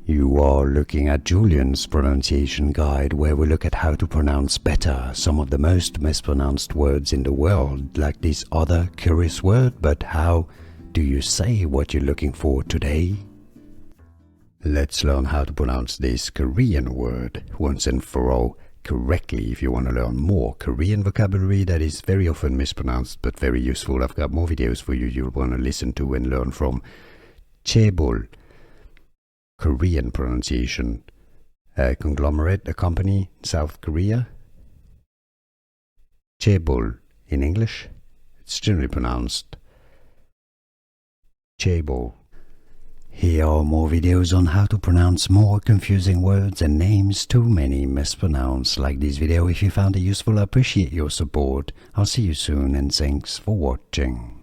You are looking at Julian's pronunciation guide, where we look at how to pronounce better some of the most mispronounced words in the world, like this other curious word. But how do you say what you're looking for today? Let's learn how to pronounce this Korean word once and for all correctly. If you want to learn more Korean vocabulary that is very often mispronounced but very useful, I've got more videos for you you'll want to listen to and learn from. Chaebol, Korean pronunciation. A conglomerate, a company, South Korea. Chaebol in English, it's generally pronounced Chaebol. Here are more videos on how to pronounce more confusing words and names too many mispronounced. Like this video if you found it useful. I appreciate your support. I'll see you soon and thanks for watching.